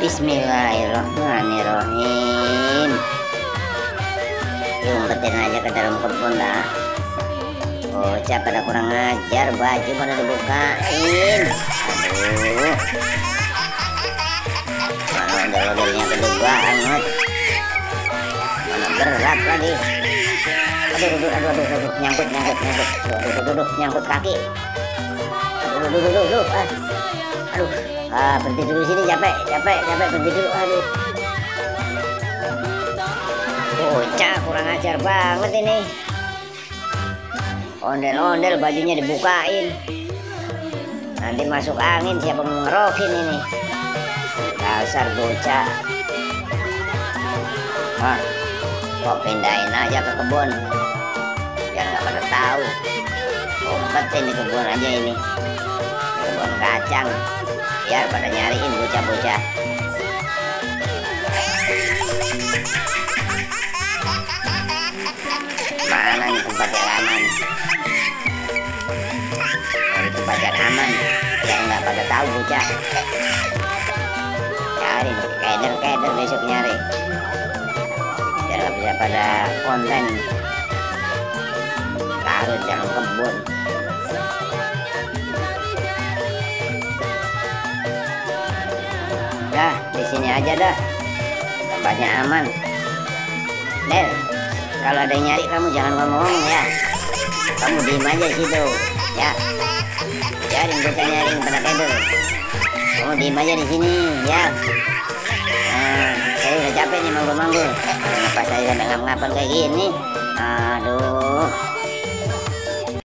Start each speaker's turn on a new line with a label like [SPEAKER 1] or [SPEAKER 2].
[SPEAKER 1] Bismillahirrahmanirrahim. Diumpetin aja ke dalam kebun dah. Bocah pada kurang ngajar, baju pada dibukain. Aduh, mana ondel-ondelnya gede banget, mana berat lagi. Aduh, nyangkut, nyangkut kaki. Aduh, berhenti dulu sini, capek, berhenti dulu. Aduh, bocah kurang ajar banget ini. Ondel-ondel bajunya dibukain, nanti masuk angin siapa mau ngerokin ini. Dasar bocah. Kok pindahin aja ke kebun biar nggak pada tahu. Umpetin di kebun aja ini, kebun kacang, biar pada nyariin bocah-bocah. Mana nih tempat yang aman? Cari tempat yang aman biar nggak pada tahu bocah. Cari keder besok nyari biar nggak bisa pada konten. Taruh di dalam kebun. Dah, di sini aja dah, tempatnya aman. Del, kalau ada yang nyari kamu jangan ngomong-ngomong ya. Kamu diem aja situ ya. Biarin bocah nyariin pada keder. Kamu diem aja di sini ya. Saya udah capek nih manggung-manggung. Kenapa saya udah ngap-ngapan kayak gini? Aduh.